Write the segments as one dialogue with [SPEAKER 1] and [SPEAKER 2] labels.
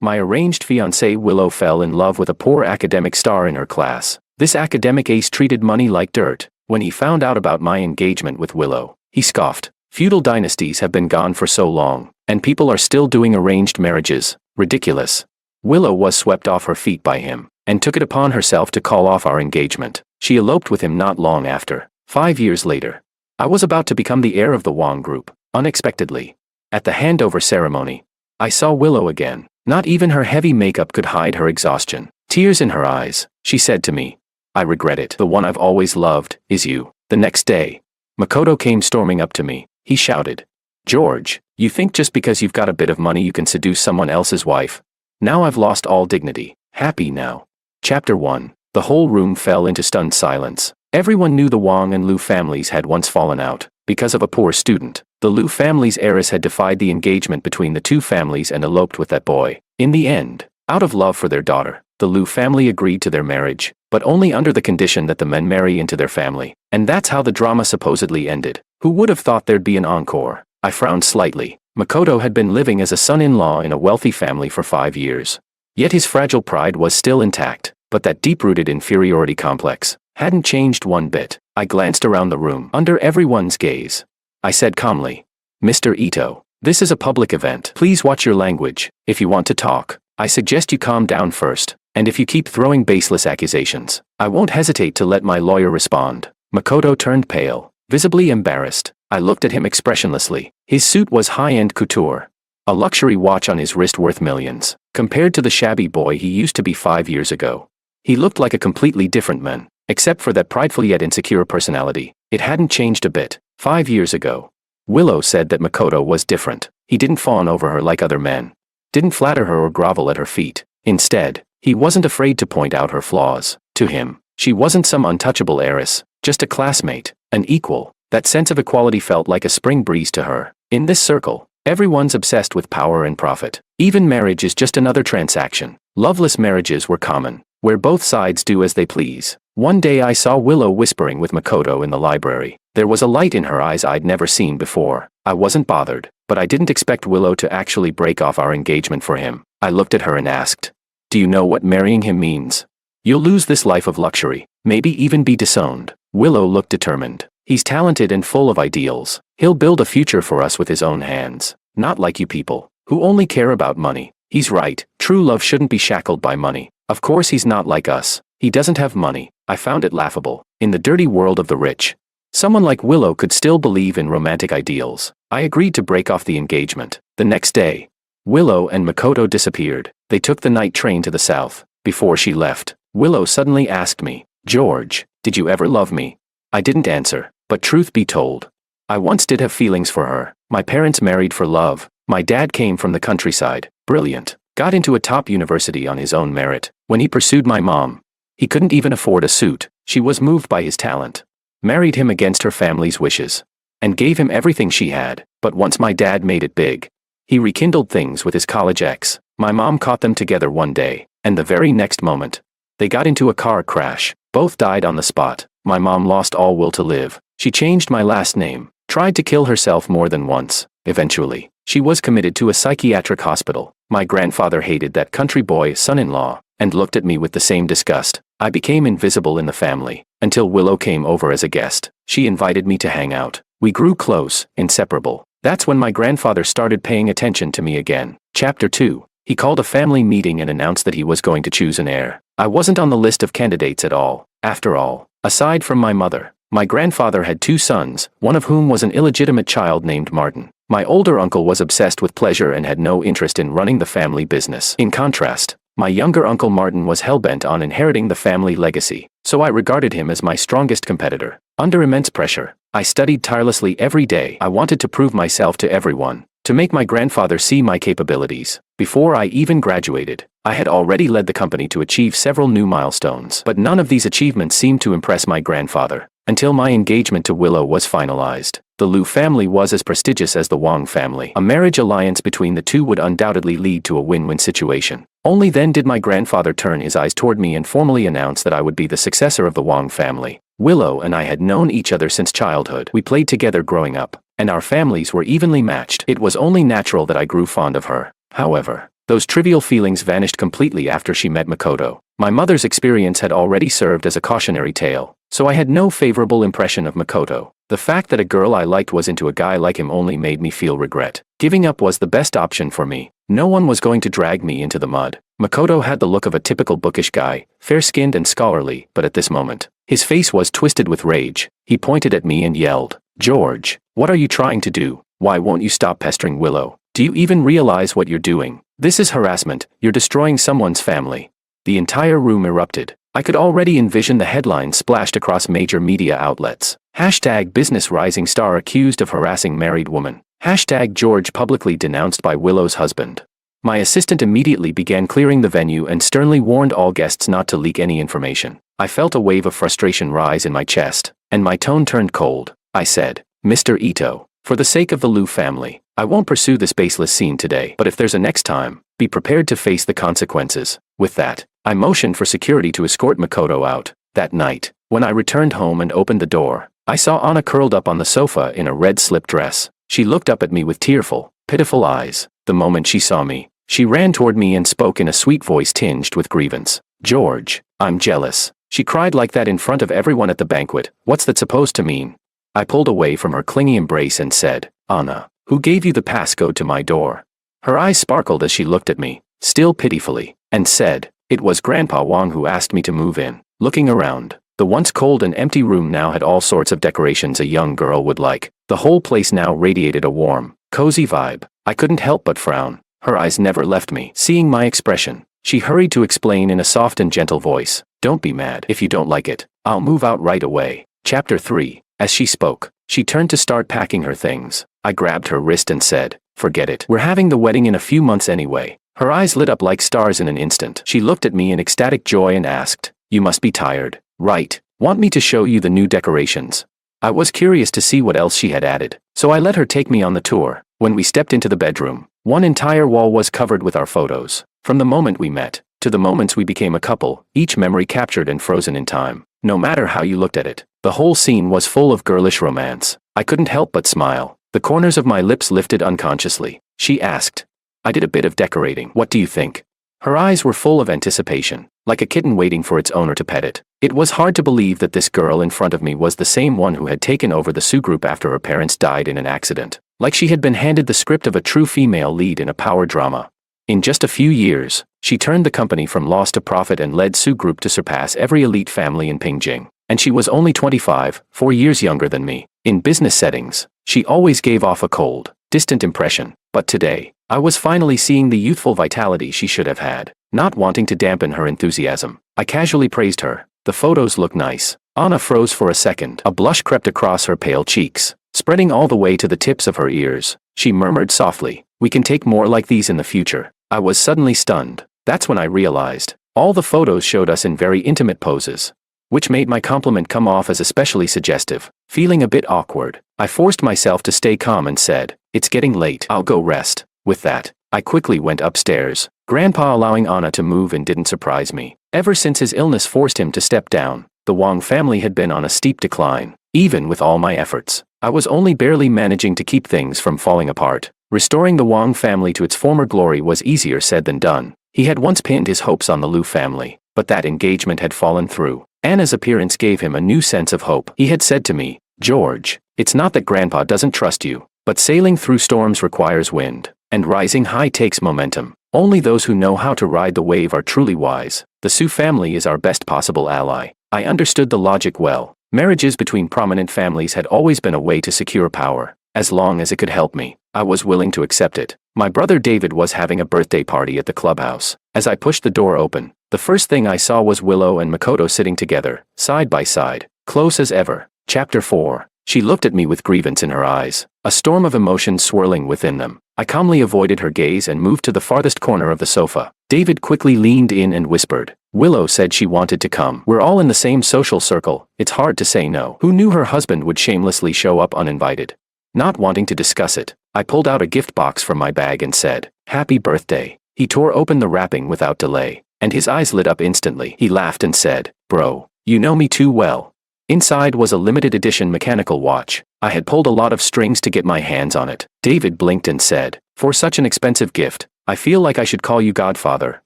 [SPEAKER 1] My arranged fiancée Willow fell in love with a poor academic star in her class. This academic ace treated money like dirt. When he found out about my engagement with Willow, he scoffed. Feudal dynasties have been gone for so long, and people are still doing arranged marriages. Ridiculous. Willow was swept off her feet by him, and took it upon herself to call off our engagement. She eloped with him not long after. 5 years later, I was about to become the heir of the Wang group, unexpectedly. At the handover ceremony, I saw Willow again. Not even her heavy makeup could hide her exhaustion. Tears in her eyes, she said to me, "I regret it. The one I've always loved is you." The next day, Makoto came storming up to me. He shouted, "George, you think just because you've got a bit of money you can seduce someone else's wife? Now I've lost all dignity. Happy now." Chapter 1. The whole room fell into stunned silence. Everyone knew the Wang and Liu families had once fallen out, because of a poor student. The Liu family's heiress had defied the engagement between the two families and eloped with that boy. In the end, out of love for their daughter, the Liu family agreed to their marriage, but only under the condition that the men marry into their family. And that's how the drama supposedly ended. Who would have thought there'd be an encore? I frowned slightly. Makoto had been living as a son-in-law in a wealthy family for 5 years. Yet his fragile pride was still intact, but that deep-rooted inferiority complex hadn't changed one bit. I glanced around the room, under everyone's gaze. I said calmly, "Mr. Ito, this is a public event. Please watch your language. If you want to talk, I suggest you calm down first, and if you keep throwing baseless accusations, I won't hesitate to let my lawyer respond." Makoto turned pale, visibly embarrassed. I looked at him expressionlessly. His suit was high-end couture, a luxury watch on his wrist worth millions, compared to the shabby boy he used to be 5 years ago. He looked like a completely different man, except for that prideful yet insecure personality. It hadn't changed a bit. 5 years ago, Willow said that Makoto was different. He didn't fawn over her like other men, didn't flatter her or grovel at her feet. Instead, he wasn't afraid to point out her flaws. To him, she wasn't some untouchable heiress, just a classmate, an equal. That sense of equality felt like a spring breeze to her. In this circle, everyone's obsessed with power and profit. Even marriage is just another transaction. Loveless marriages were common, where both sides do as they please. One day I saw Willow whispering with Makoto in the library. There was a light in her eyes I'd never seen before. I wasn't bothered, but I didn't expect Willow to actually break off our engagement for him. I looked at her and asked, "Do you know what marrying him means? You'll lose this life of luxury, maybe even be disowned." Willow looked determined. "He's talented and full of ideals. He'll build a future for us with his own hands. Not like you people, who only care about money." He's right. True love shouldn't be shackled by money. Of course he's not like us. He doesn't have money. I found it laughable. In the dirty world of the rich, someone like Willow could still believe in romantic ideals. I agreed to break off the engagement. The next day, Willow and Makoto disappeared. They took the night train to the south. Before she left, Willow suddenly asked me, "George, did you ever love me?" I didn't answer. But truth be told, I once did have feelings for her. My parents married for love. My dad came from the countryside, brilliant, got into a top university on his own merit. When he pursued my mom, he couldn't even afford a suit. She was moved by his talent, married him against her family's wishes, and gave him everything she had. But once my dad made it big, he rekindled things with his college ex. My mom caught them together one day, and the very next moment, they got into a car crash. Both died on the spot. My mom lost all will to live. She changed my last name, tried to kill herself more than once. Eventually, she was committed to a psychiatric hospital. My grandfather hated that country boy son-in-law, and looked at me with the same disgust. I became invisible in the family, until Willow came over as a guest. She invited me to hang out. We grew close, inseparable. That's when my grandfather started paying attention to me again. Chapter 2. He called a family meeting and announced that he was going to choose an heir. I wasn't on the list of candidates at all. After all, aside from my mother, my grandfather had 2 sons, one of whom was an illegitimate child named Martin. My older uncle was obsessed with pleasure and had no interest in running the family business. In contrast, my younger uncle Martin was hell-bent on inheriting the family legacy, so I regarded him as my strongest competitor. Under immense pressure, I studied tirelessly every day. I wanted to prove myself to everyone, to make my grandfather see my capabilities. Before I even graduated, I had already led the company to achieve several new milestones. But none of these achievements seemed to impress my grandfather, until my engagement to Willow was finalized. The Liu family was as prestigious as the Wang family. A marriage alliance between the two would undoubtedly lead to a win-win situation. Only then did my grandfather turn his eyes toward me and formally announce that I would be the successor of the Wang family. Willow and I had known each other since childhood. We played together growing up, and our families were evenly matched. It was only natural that I grew fond of her. However, Those trivial feelings vanished completely after she met Makoto. My mother's experience had already served as a cautionary tale, so I had no favorable impression of Makoto. The fact that a girl I liked was into a guy like him only made me feel regret. Giving up was the best option for me. No one was going to drag me into the mud. Makoto had the look of a typical bookish guy, fair-skinned and scholarly, but at this moment, his face was twisted with rage. He pointed at me and yelled, "George, what are you trying to do? Why won't you stop pestering Willow? Do you even realize what you're doing? This is harassment. You're destroying someone's family." The entire room erupted. I could already envision the headlines splashed across major media outlets. Hashtag business rising star accused of harassing married woman. Hashtag George publicly denounced by Willow's husband. My assistant immediately began clearing the venue and sternly warned all guests not to leak any information. I felt a wave of frustration rise in my chest, and my tone turned cold. I said, "Mr. Ito, for the sake of the Liu family, I won't pursue this baseless scene today, but if there's a next time, be prepared to face the consequences." With that, I motioned for security to escort Makoto out. That night, when I returned home and opened the door, I saw Anna curled up on the sofa in a red slip dress. She looked up at me with tearful, pitiful eyes. The moment she saw me, she ran toward me and spoke in a sweet voice tinged with grievance. "George, I'm jealous." She cried like that in front of everyone at the banquet. "What's that supposed to mean?" I pulled away from her clingy embrace and said, "Anna, who gave you the passcode to my door?" Her eyes sparkled as she looked at me, still pitifully, and said, "It was Grandpa Wang who asked me to move in." Looking around, the once cold and empty room now had all sorts of decorations a young girl would like. The whole place now radiated a warm, cozy vibe. I couldn't help but frown. Her eyes never left me. Seeing my expression, she hurried to explain in a soft and gentle voice, "Don't be mad. If you don't like it, I'll move out right away." Chapter 3. As she spoke, she turned to start packing her things. I grabbed her wrist and said, "Forget it. We're having the wedding in a few months anyway." Her eyes lit up like stars in an instant. She looked at me in ecstatic joy and asked, "You must be tired, right? Want me to show you the new decorations?" I was curious to see what else she had added, so I let her take me on the tour. When we stepped into the bedroom, one entire wall was covered with our photos. From the moment we met, to the moments we became a couple, each memory captured and frozen in time. No matter how you looked at it, the whole scene was full of girlish romance. I couldn't help but smile. The corners of my lips lifted unconsciously. She asked, "I did a bit of decorating. What do you think?" Her eyes were full of anticipation, like a kitten waiting for its owner to pet it. It was hard to believe that this girl in front of me was the same one who had taken over the Sioux group after her parents died in an accident. Like she had been handed the script of a true female lead in a power drama. In just a few years, she turned the company from loss to profit and led Sioux group to surpass every elite family in Beijing. And she was only 25, 4 years younger than me. In business settings, she always gave off a cold, distant impression. But today, I was finally seeing the youthful vitality she should have had. Not wanting to dampen her enthusiasm, I casually praised her. "The photos look nice." Anna froze for a second. A blush crept across her pale cheeks, spreading all the way to the tips of her ears. She murmured softly, "We can take more like these in the future." I was suddenly stunned. That's when I realized, all the photos showed us in very intimate poses, which made my compliment come off as especially suggestive. Feeling a bit awkward, I forced myself to stay calm and said, "It's getting late. I'll go rest." With that, I quickly went upstairs. Grandpa allowing Anna to move in didn't surprise me. Ever since his illness forced him to step down, the Wang family had been on a steep decline. Even with all my efforts, I was only barely managing to keep things from falling apart. Restoring the Wang family to its former glory was easier said than done. He had once pinned his hopes on the Liu family, but that engagement had fallen through. Anna's appearance gave him a new sense of hope. He had said to me, "George, it's not that Grandpa doesn't trust you, but sailing through storms requires wind, and rising high takes momentum. Only those who know how to ride the wave are truly wise. The Sioux family is our best possible ally." I understood the logic well. Marriages between prominent families had always been a way to secure power. As long as it could help me, I was willing to accept it. My brother David was having a birthday party at the clubhouse. As I pushed the door open, the first thing I saw was Willow and Makoto sitting together, side by side, close as ever. Chapter 4. She looked at me with grievance in her eyes, a storm of emotion swirling within them. I calmly avoided her gaze and moved to the farthest corner of the sofa. David quickly leaned in and whispered, "Willow said she wanted to come. We're all in the same social circle. It's hard to say no." Who knew her husband would shamelessly show up uninvited? Not wanting to discuss it, I pulled out a gift box from my bag and said, "Happy birthday." He tore open the wrapping without delay, and his eyes lit up instantly. He laughed and said, "Bro, you know me too well." Inside was a limited edition mechanical watch. I had pulled a lot of strings to get my hands on it. David blinked and said, "For such an expensive gift, I feel like I should call you Godfather,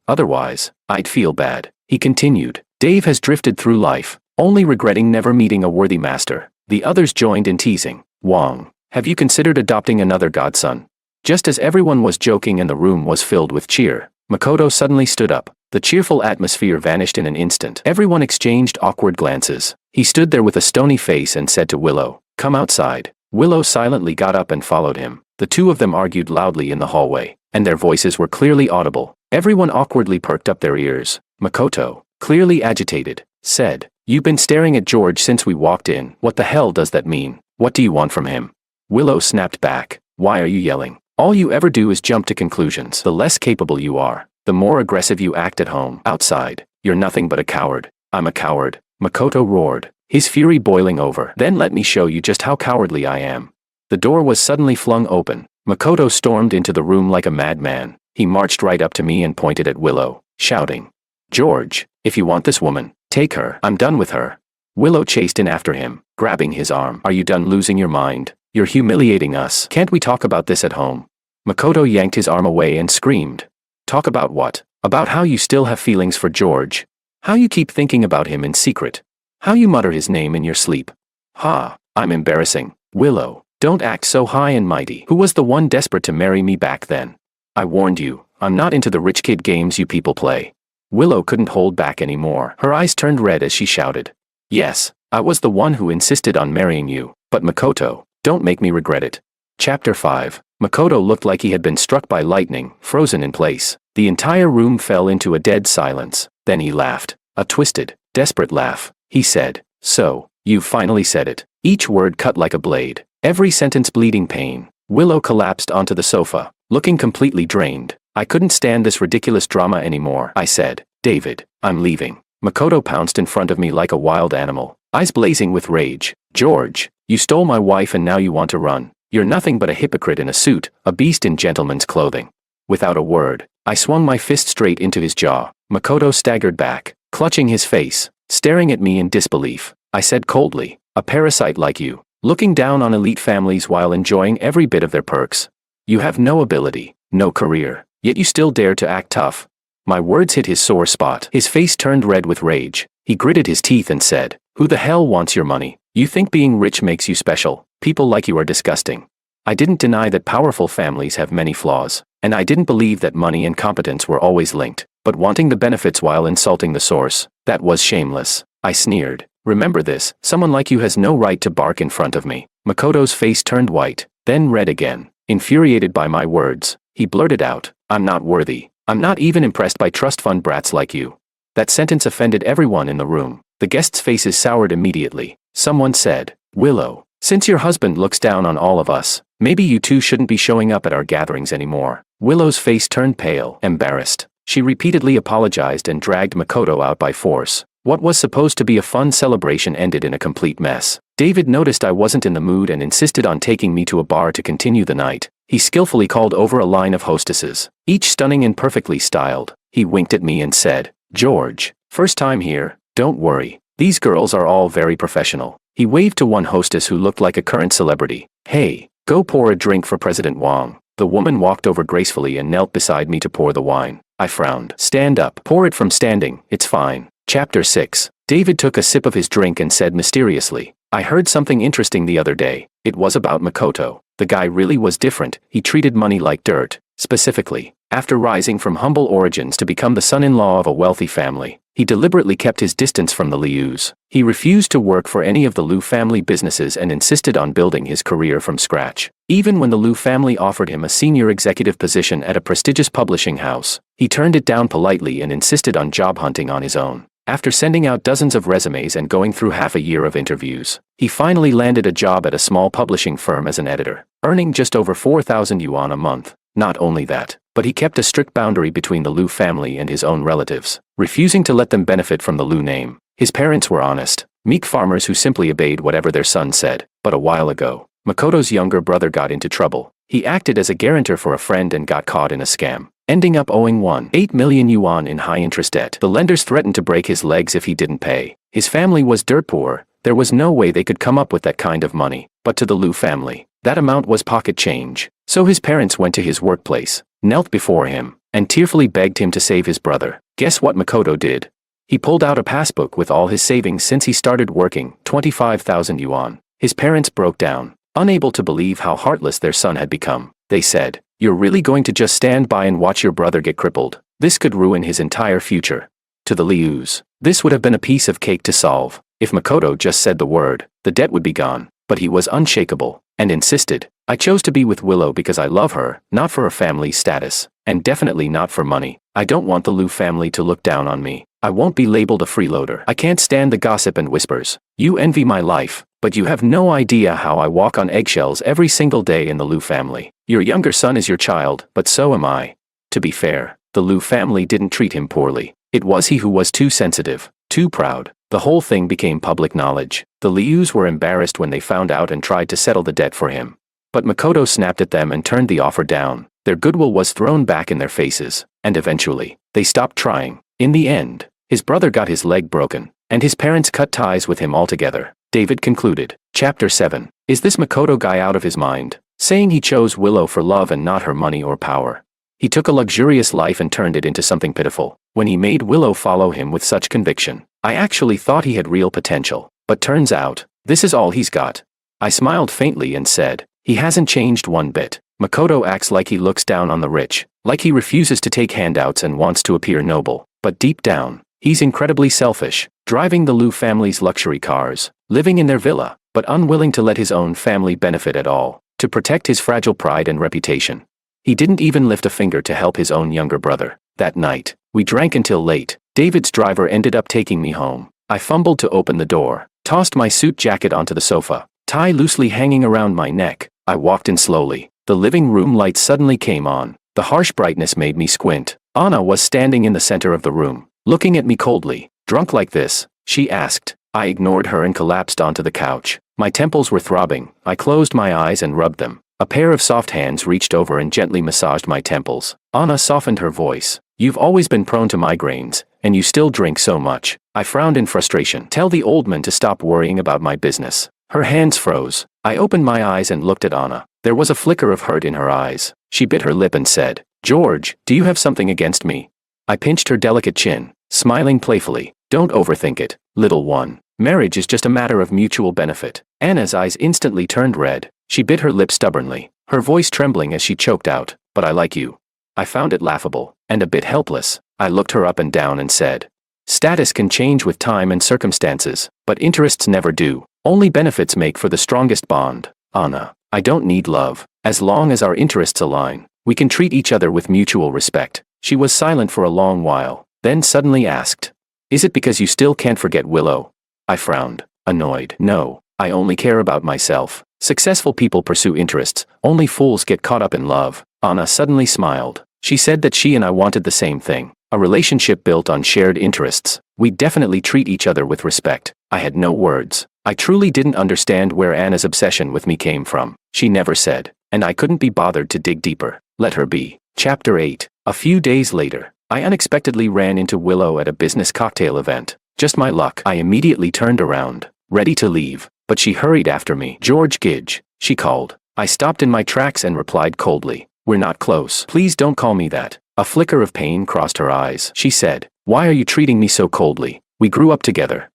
[SPEAKER 1] otherwise, I'd feel bad. He continued. Dave has drifted through life, only regretting never meeting a worthy master. The others joined in teasing. Wong, have you considered adopting another godson? Just as everyone was joking and the room was filled with cheer, Makoto suddenly stood up. The cheerful atmosphere vanished in an instant. Everyone exchanged awkward glances. He stood there with a stony face and said to Willow, "Come outside." Willow silently got up and followed him. The two of them argued loudly in the hallway, and their voices were clearly audible. Everyone awkwardly perked up their ears. Makoto, clearly agitated, said, "You've been staring at George since we walked in. What the hell does that mean? What do you want from him?" Willow snapped back. "Why are you yelling? All you ever do is jump to conclusions. The less capable you are, the more aggressive you act at home. Outside, you're nothing but a coward." "I'm a coward," Makoto roared, his fury boiling over. "Then let me show you just how cowardly I am." The door was suddenly flung open. Makoto stormed into the room like a madman. He marched right up to me and pointed at Willow, shouting, "George, if you want this woman, take her. I'm done with her." Willow chased in after him, grabbing his arm. "Are you done losing your mind? You're humiliating us. Can't we talk about this at home?" Makoto yanked his arm away and screamed. "Talk about what? About how you still have feelings for George? How you keep thinking about him in secret? How you mutter his name in your sleep? Ha, I'm embarrassing. Willow, don't act so high and mighty. Who was the one desperate to marry me back then? I warned you, I'm not into the rich kid games you people play." Willow couldn't hold back anymore. Her eyes turned red as she shouted, "Yes, I was the one who insisted on marrying you, but Makoto, don't make me regret it." Chapter 5. Makoto looked like he had been struck by lightning, frozen in place. The entire room fell into a dead silence. Then he laughed. A twisted, desperate laugh. He said, "So, you've finally said it." Each word cut like a blade. Every sentence bleeding pain. Willow collapsed onto the sofa, looking completely drained. "I couldn't stand this ridiculous drama anymore," I said. "David, I'm leaving." Makoto pounced in front of me like a wild animal, eyes blazing with rage. "George, you stole my wife and now you want to run. You're nothing but a hypocrite in a suit, a beast in gentleman's clothing." Without a word, I swung my fist straight into his jaw. Makoto staggered back, clutching his face, staring at me in disbelief. I said coldly, "A parasite like you, looking down on elite families while enjoying every bit of their perks. You have no ability, no career, yet you still dare to act tough." My words hit his sore spot. His face turned red with rage. He gritted his teeth and said, "Who the hell wants your money? You think being rich makes you special? People like you are disgusting." I didn't deny that powerful families have many flaws, and I didn't believe that money and competence were always linked, but wanting the benefits while insulting the source, that was shameless. I sneered. "Remember this, someone like you has no right to bark in front of me." Makoto's face turned white, then red again. Infuriated by my words, he blurted out, "I'm not worthy. I'm not even impressed by trust fund brats like you." That sentence offended everyone in the room. The guests' faces soured immediately. Someone said, "Willow, since your husband looks down on all of us, maybe you two shouldn't be showing up at our gatherings anymore." Willow's face turned pale, embarrassed. She repeatedly apologized and dragged Makoto out by force. What was supposed to be a fun celebration ended in a complete mess. David noticed I wasn't in the mood and insisted on taking me to a bar to continue the night. He skillfully called over a line of hostesses, each stunning and perfectly styled. He winked at me and said, "George, first time here, don't worry. These girls are all very professional." He waved to one hostess who looked like a current celebrity. "Hey, go pour a drink for President Wong." The woman walked over gracefully and knelt beside me to pour the wine. I frowned. "Stand up. Pour it from standing, it's fine." Chapter 6. David took a sip of his drink and said mysteriously, "I heard something interesting the other day. It was about Makoto. The guy really was different. He treated money like dirt. Specifically, after rising from humble origins to become the son-in-law of a wealthy family, he deliberately kept his distance from the Lius. He refused to work for any of the Liu family businesses and insisted on building his career from scratch. Even when the Liu family offered him a senior executive position at a prestigious publishing house, he turned it down politely and insisted on job hunting on his own. After sending out dozens of resumes and going through half a year of interviews, he finally landed a job at a small publishing firm as an editor, earning just over 4,000 yuan a month. Not only that, but he kept a strict boundary between the Liu family and his own relatives, refusing to let them benefit from the Liu name. His parents were honest, meek farmers who simply obeyed whatever their son said. But a while ago, Makoto's younger brother got into trouble. He acted as a guarantor for a friend and got caught in a scam, ending up owing 1.8 million yuan in high-interest debt. The lenders threatened to break his legs if he didn't pay. His family was dirt poor. There was no way they could come up with that kind of money. But to the Liu family, that amount was pocket change. So his parents went to his workplace, knelt before him, and tearfully begged him to save his brother. Guess what Makoto did? He pulled out a passbook with all his savings since he started working, 25,000 yuan. His parents broke down, unable to believe how heartless their son had become. They said, "You're really going to just stand by and watch your brother get crippled? This could ruin his entire future." To the Lius, this would have been a piece of cake to solve. If Makoto just said the word, the debt would be gone. But he was unshakable, and insisted, "I chose to be with Willow because I love her, not for a family status, and definitely not for money. I don't want the Liu family to look down on me. I won't be labeled a freeloader. I can't stand the gossip and whispers. You envy my life, but you have no idea how I walk on eggshells every single day in the Liu family. Your younger son is your child, but so am I." To be fair, the Liu family didn't treat him poorly. It was he who was too sensitive, too proud. The whole thing became public knowledge. The Lius were embarrassed when they found out and tried to settle the debt for him. But Makoto snapped at them and turned the offer down. Their goodwill was thrown back in their faces, and eventually, they stopped trying. In the end, his brother got his leg broken, and his parents cut ties with him altogether. David concluded. Chapter 7. Is this Makoto guy out of his mind, saying he chose Willow for love and not her money or power? He took a luxurious life and turned it into something pitiful. When he made Willow follow him with such conviction, I actually thought he had real potential, but turns out, this is all he's got. I smiled faintly and said, "He hasn't changed one bit." Makoto acts like he looks down on the rich, like he refuses to take handouts and wants to appear noble, but deep down, he's incredibly selfish, driving the Liu family's luxury cars, living in their villa, but unwilling to let his own family benefit at all, to protect his fragile pride and reputation. He didn't even lift a finger to help his own younger brother. That night, we drank until late. David's driver ended up taking me home. I fumbled to open the door, tossed my suit jacket onto the sofa, tie loosely hanging around my neck. I walked in slowly. The living room lights suddenly came on. The harsh brightness made me squint. Anna was standing in the center of the room, looking at me coldly. "Drunk like this?" she asked. I ignored her and collapsed onto the couch. My temples were throbbing. I closed my eyes and rubbed them. A pair of soft hands reached over and gently massaged my temples. Anna softened her voice. "You've always been prone to migraines, and you still drink so much." I frowned in frustration. "Tell the old man to stop worrying about my business." Her hands froze. I opened my eyes and looked at Anna. There was a flicker of hurt in her eyes. She bit her lip and said, "George, do you have something against me?" I pinched her delicate chin, smiling playfully. "Don't overthink it, little one. Marriage is just a matter of mutual benefit." Anna's eyes instantly turned red. She bit her lip stubbornly, her voice trembling as she choked out, "But I like you." I found it laughable, and a bit helpless. I looked her up and down and said, "Status can change with time and circumstances, but interests never do. Only benefits make for the strongest bond. Anna, I don't need love. As long as our interests align, we can treat each other with mutual respect." She was silent for a long while, then suddenly asked, "Is it because you still can't forget Willow?" I frowned, annoyed. "No, I only care about myself. Successful people pursue interests, only fools get caught up in love." Anna suddenly smiled. She said that she and I wanted the same thing, a relationship built on shared interests. We definitely treat each other with respect. I had no words. I truly didn't understand where Anna's obsession with me came from. She never said, and I couldn't be bothered to dig deeper. Let her be. Chapter 8. A few days later, I unexpectedly ran into Willow at a business cocktail event. Just my luck. I immediately turned around, ready to leave, but she hurried after me. "George Gidge," she called. I stopped in my tracks and replied coldly, "We're not close. Please don't call me that." A flicker of pain crossed her eyes. She said, "Why are you treating me so coldly? We grew up together.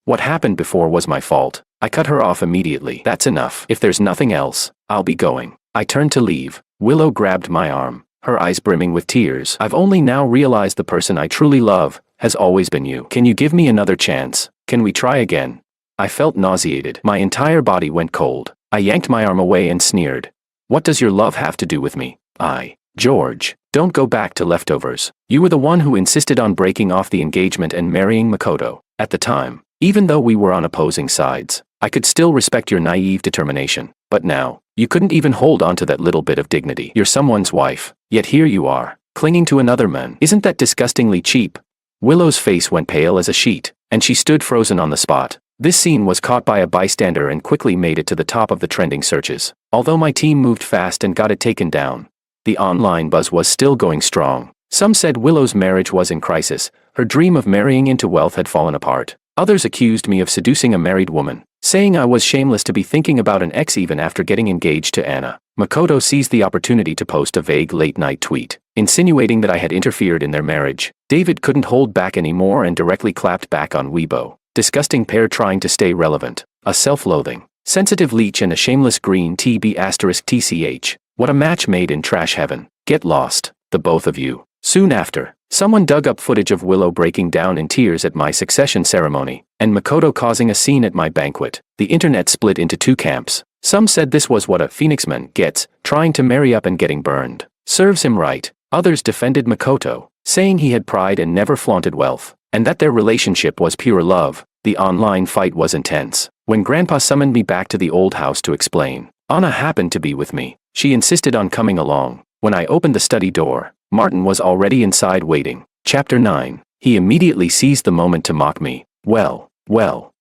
[SPEAKER 1] What happened before was my fault." I cut her off immediately. "That's enough. If there's nothing else, I'll be going." I turned to leave. Willow grabbed my arm, her eyes brimming with tears. "I've only now realized the person I truly love has always been you. Can you give me another chance? Can we try again?" I felt nauseated. My entire body went cold. I yanked my arm away and sneered. "What does your love have to do with me?" George, don't go back to leftovers. You were the one who insisted on breaking off the engagement and marrying Makoto. At the time, even though we were on opposing sides, I could still respect your naive determination. But now, you couldn't even hold on to that little bit of dignity. You're someone's wife, yet here you are, clinging to another man. Isn't that disgustingly cheap? Willow's face went pale as a sheet, and she stood frozen on the spot. This scene was caught by a bystander and quickly made it to the top of the trending searches. Although my team moved fast and got it taken down, the online buzz was still going strong. Some said Willow's marriage was in crisis, her dream of marrying into wealth had fallen apart. Others accused me of seducing a married woman, saying I was shameless to be thinking about an ex even after getting engaged to Anna. Makoto seized the opportunity to post a vague late-night tweet, insinuating that I had interfered in their marriage. David couldn't hold back anymore and directly clapped back on Weibo. Disgusting pair trying to stay relevant. A self-loathing, sensitive leech and a shameless green TB*TCH. What a match made in trash heaven. Get lost, the both of you. Soon after, someone dug up footage of Willow breaking down in tears at my succession ceremony, and Makoto causing a scene at my banquet. The internet split into two camps. Some said this was what a Phoenixman gets, trying to marry up and getting burned. Serves him right. Others defended Makoto, saying he had pride and never flaunted wealth, and that their relationship was pure love. The online fight was intense. When Grandpa summoned me back to the old house to explain, Anna happened to be with me. She insisted on coming along. When I opened the study door, Martin was already inside waiting. Chapter 9. He immediately seized the moment to mock me. Well,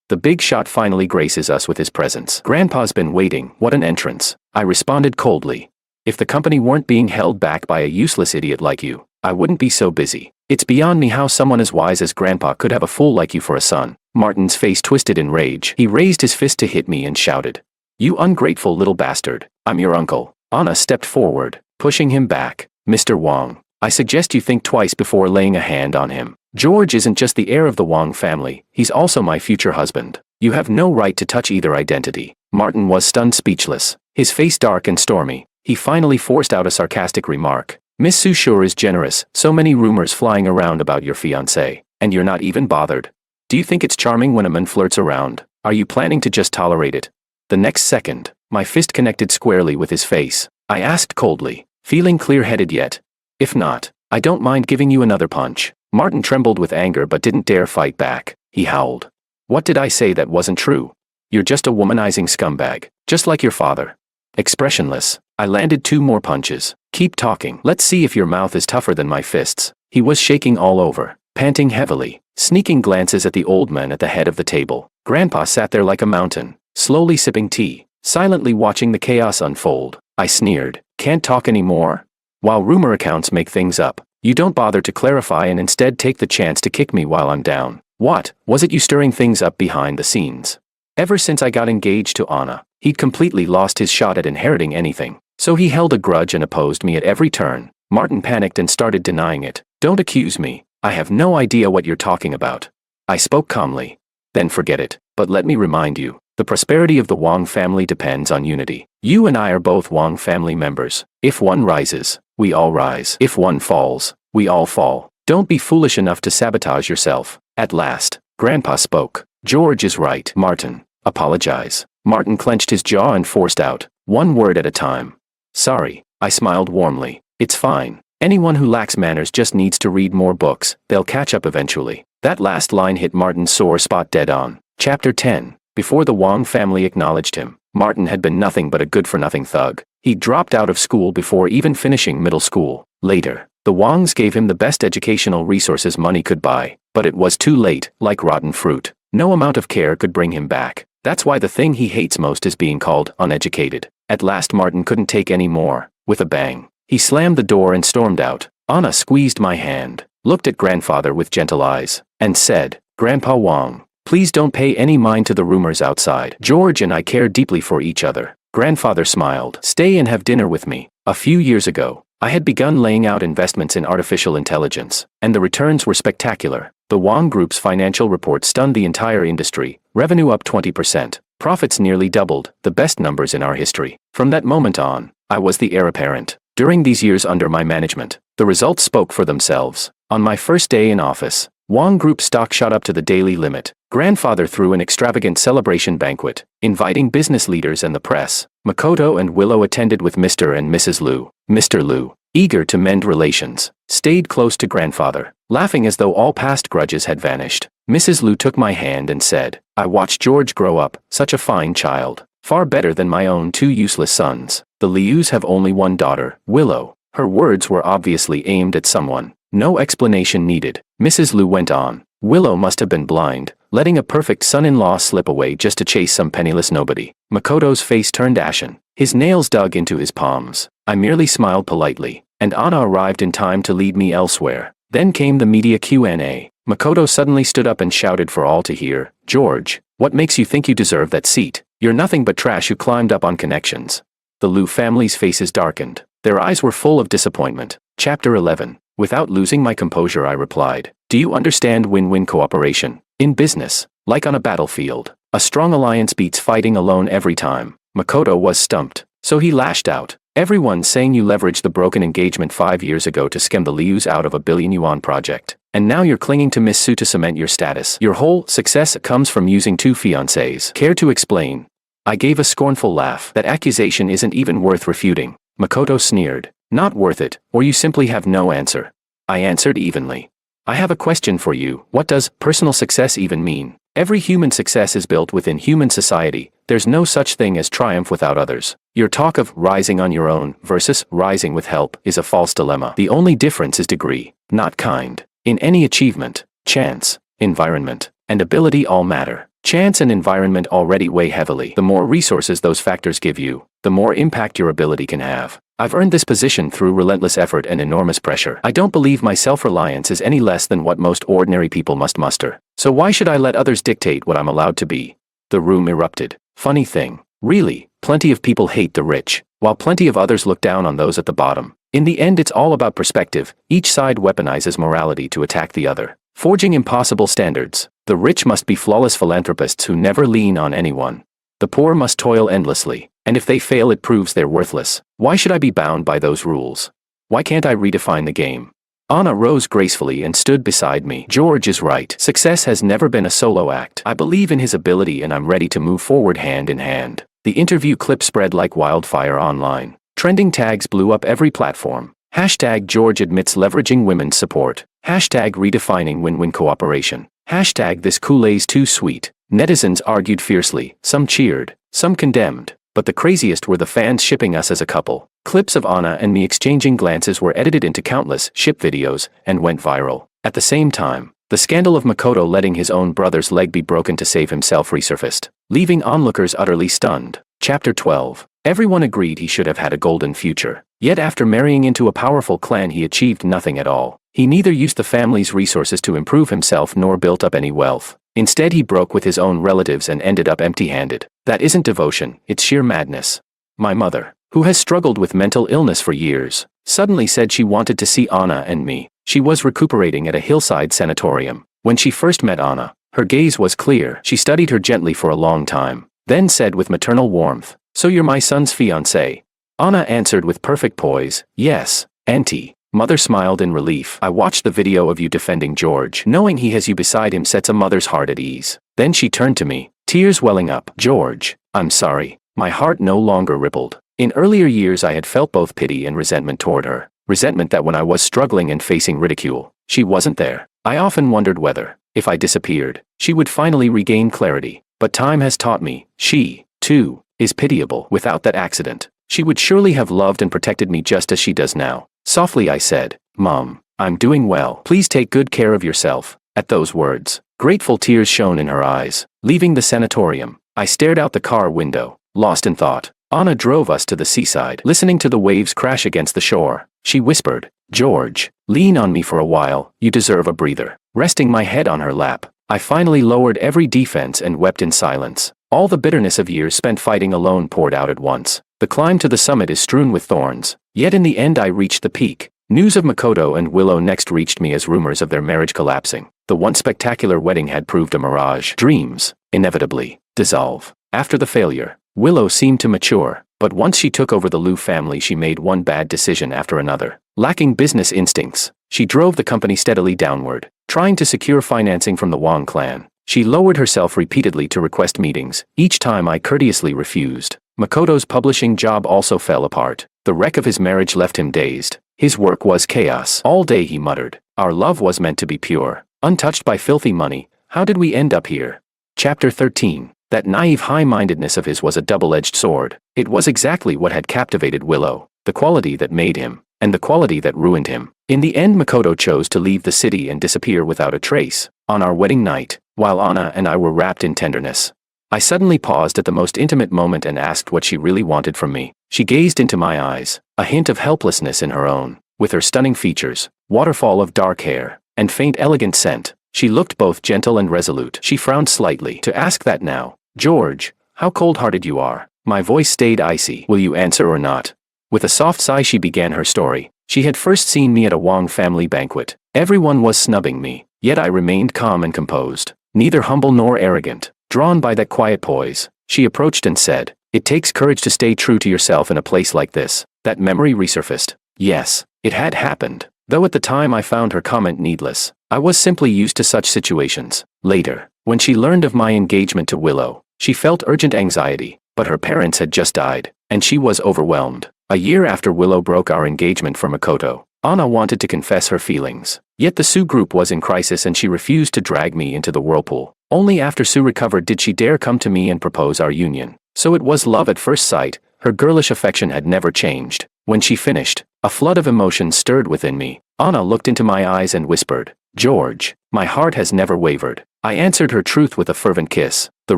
[SPEAKER 1] the big shot finally graces us with his presence. Grandpa's been waiting. What an entrance. I responded coldly. If the company weren't being held back by a useless idiot like you, I wouldn't be so busy. It's beyond me how someone as wise as Grandpa could have a fool like you for a son. Martin's face twisted in rage. He raised his fist to hit me and shouted, "You ungrateful little bastard. I'm your uncle." Anna stepped forward, pushing him back. "Mr. Wang, I suggest you think twice before laying a hand on him. George isn't just the heir of the Wang family, he's also my future husband. You have no right to touch either identity." Martin was stunned speechless, his face dark and stormy. He finally forced out a sarcastic remark. "Miss Su sure is generous, so many rumors flying around about your fiancé, and you're not even bothered. Do you think it's charming when a man flirts around? Are you planning to just tolerate it?" The next second, my fist connected squarely with his face. I asked coldly, "Feeling clear-headed yet? If not, I don't mind giving you another punch." Martin trembled with anger but didn't dare fight back. He howled. "What did I say that wasn't true? You're just a womanizing scumbag, just like your father." Expressionless, I landed 2 more punches. "Keep talking. Let's see if your mouth is tougher than my fists." He was shaking all over, panting heavily, sneaking glances at the old man at the head of the table. Grandpa sat there like a mountain, slowly sipping tea, silently watching the chaos unfold. I sneered, "Can't talk anymore? While rumor accounts make things up, you don't bother to clarify and instead take the chance to kick me while I'm down. What, was it you stirring things up behind the scenes?" Ever since I got engaged to Anna, he'd completely lost his shot at inheriting anything, so he held a grudge and opposed me at every turn. Martin panicked and started denying it. "Don't accuse me. I have no idea what you're talking about." I spoke calmly. "Then forget it, but let me remind you, the prosperity of the Wang family depends on unity. You and I are both Wang family members. If one rises, we all rise. If one falls, we all fall. Don't be foolish enough to sabotage yourself." At last, Grandpa spoke. "George is right. Martin, apologize." Martin clenched his jaw and forced out, "One word at a time." "Sorry." I smiled warmly. "It's fine. Anyone who lacks manners just needs to read more books. They'll catch up eventually." That last line hit Martin's sore spot dead on. Chapter 10. Before the Wang family acknowledged him, Martin had been nothing but a good-for-nothing thug. He dropped out of school before even finishing middle school. Later, the Wangs gave him the best educational resources money could buy, but it was too late. Like rotten fruit, no amount of care could bring him back. That's why the thing he hates most is being called uneducated. At last Martin couldn't take any more. With a bang, he slammed the door and stormed out. Anna squeezed my hand, looked at grandfather with gentle eyes, and said, "Grandpa Wang, please don't pay any mind to the rumors outside. George and I care deeply for each other." Grandfather smiled. "Stay and have dinner with me." A few years ago, I had begun laying out investments in artificial intelligence, and the returns were spectacular. The Wang Group's financial report stunned the entire industry, revenue up 20%, profits nearly doubled, the best numbers in our history. From that moment on, I was the heir apparent. During these years under my management, the results spoke for themselves. On my first day in office, Wang Group stock shot up to the daily limit. Grandfather threw an extravagant celebration banquet, inviting business leaders and the press. Makoto and Willow attended with Mr. and Mrs. Liu. Mr. Liu, eager to mend relations, stayed close to grandfather, laughing as though all past grudges had vanished. Mrs. Liu took my hand and said, "I watched George grow up, such a fine child, far better than my own 2 useless sons. The Lius have only one daughter, Willow." Her words were obviously aimed at someone. No explanation needed. Mrs. Liu went on, "Willow must have been blind, letting a perfect son-in-law slip away just to chase some penniless nobody." Makoto's face turned ashen. His nails dug into his palms. I merely smiled politely, and Anna arrived in time to lead me elsewhere. Then came the media Q&A. Makoto suddenly stood up and shouted for all to hear, "George, what makes you think you deserve that seat? You're nothing but trash who climbed up on connections." The Liu family's faces darkened. Their eyes were full of disappointment. Chapter 11. Without losing my composure, I replied, "Do you understand win-win cooperation? In business, like on a battlefield, a strong alliance beats fighting alone every time." Makoto was stumped, so he lashed out. "Everyone's saying you leveraged the broken engagement 5 years ago to scam the Lius out of a billion-yuan project. And now you're clinging to Miss Su to cement your status. Your whole success comes from using 2 fiancés. Care to explain?" I gave a scornful laugh. "That accusation isn't even worth refuting." Makoto sneered. "Not worth it, or you simply have no answer." I answered evenly. "I have a question for you. What does personal success even mean? Every human success is built within human society. There's no such thing as triumph without others. Your talk of rising on your own versus rising with help is a false dilemma. The only difference is degree, not kind. In any achievement, chance, environment, and ability all matter. Chance and environment already weigh heavily. The more resources those factors give you, the more impact your ability can have. I've earned this position through relentless effort and enormous pressure. I don't believe my self-reliance is any less than what most ordinary people must muster. So why should I let others dictate what I'm allowed to be?" The room erupted. Funny thing. Really, plenty of people hate the rich, while plenty of others look down on those at the bottom. In the end, it's all about perspective. Each side weaponizes morality to attack the other, forging impossible standards. The rich must be flawless philanthropists who never lean on anyone. The poor must toil endlessly, and if they fail it proves they're worthless. Why should I be bound by those rules? Why can't I redefine the game? Anna rose gracefully and stood beside me. "George is right. Success has never been a solo act. I believe in his ability and I'm ready to move forward hand in hand." The interview clip spread like wildfire online. Trending tags blew up every platform. Hashtag George admits leveraging women's support. Hashtag redefining win-win cooperation. Hashtag this Kool-Aid's too sweet. Netizens argued fiercely. Some cheered, some condemned. But the craziest were the fans shipping us as a couple. Clips of Anna and me exchanging glances were edited into countless ship videos and went viral. At the same time, the scandal of Makoto letting his own brother's leg be broken to save himself resurfaced, leaving onlookers utterly stunned. Chapter 12. Everyone agreed he should have had a golden future. Yet after marrying into a powerful clan he achieved nothing at all. He neither used the family's resources to improve himself nor built up any wealth. Instead he broke with his own relatives and ended up empty-handed. That isn't devotion, it's sheer madness. My mother, who has struggled with mental illness for years, suddenly said she wanted to see Anna and me. She was recuperating at a hillside sanatorium. When she first met Anna, her gaze was clear. She studied her gently for a long time, then said with maternal warmth, "So you're my son's fiancé?" Anna answered with perfect poise, "Yes, Auntie." Mother smiled in relief. "I watched the video of you defending George. Knowing he has you beside him sets a mother's heart at ease." Then she turned to me, tears welling up. "George, I'm sorry." My heart no longer rippled. In earlier years I had felt both pity and resentment toward her. Resentment that when I was struggling and facing ridicule, she wasn't there. I often wondered whether, if I disappeared, she would finally regain clarity. But time has taught me, she, too, is pitiable. Without that accident, she would surely have loved and protected me just as she does now. Softly I said, "Mom, I'm doing well. Please take good care of yourself." At those words, grateful tears shone in her eyes. Leaving the sanatorium, I stared out the car window, lost in thought. Anna drove us to the seaside. Listening to the waves crash against the shore, she whispered, "George, lean on me for a while, you deserve a breather." Resting my head on her lap, I finally lowered every defense and wept in silence. All the bitterness of years spent fighting alone poured out at once. The climb to the summit is strewn with thorns, yet in the end I reached the peak. News of Makoto and Willow next reached me as rumors of their marriage collapsing. The once spectacular wedding had proved a mirage. Dreams, inevitably, dissolve. After the failure, Willow seemed to mature, but once she took over the Liu family she made one bad decision after another. Lacking business instincts, she drove the company steadily downward, trying to secure financing from the Wang clan. She lowered herself repeatedly to request meetings. Each time I courteously refused. Makoto's publishing job also fell apart. The wreck of his marriage left him dazed. His work was chaos. All day he muttered, "Our love was meant to be pure, untouched by filthy money. How did we end up here?" Chapter 13. That naive high-mindedness of his was a double-edged sword. It was exactly what had captivated Willow, the quality that made him, and the quality that ruined him. In the end Makoto chose to leave the city and disappear without a trace. On our wedding night, while Anna and I were wrapped in tenderness, I suddenly paused at the most intimate moment and asked what she really wanted from me. She gazed into my eyes, a hint of helplessness in her own. With her stunning features, waterfall of dark hair, and faint elegant scent, she looked both gentle and resolute. She frowned slightly. "To ask that now, George, how cold-hearted you are." My voice stayed icy. Will you answer or not? With a soft sigh she began her story. She had first seen me at a Wang family banquet. Everyone was snubbing me, yet I remained calm and composed, neither humble nor arrogant. Drawn by that quiet poise, she approached and said, "It takes courage to stay true to yourself in a place like this." That memory resurfaced. Yes, it had happened. Though at the time I found her comment needless, I was simply used to such situations. Later, when she learned of my engagement to Willow, she felt urgent anxiety, but her parents had just died, and she was overwhelmed. A year after Willow broke our engagement for Makoto, Anna wanted to confess her feelings. Yet the Sue group was in crisis and she refused to drag me into the whirlpool. Only after Sue recovered did she dare come to me and propose our union. So it was love at first sight. Her girlish affection had never changed. When she finished, a flood of emotion stirred within me. Anna looked into my eyes and whispered, "George, my heart has never wavered." I answered her truth with a fervent kiss. The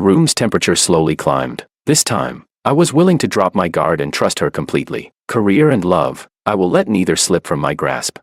[SPEAKER 1] room's temperature slowly climbed. This time, I was willing to drop my guard and trust her completely. Career and love, I will let neither slip from my grasp.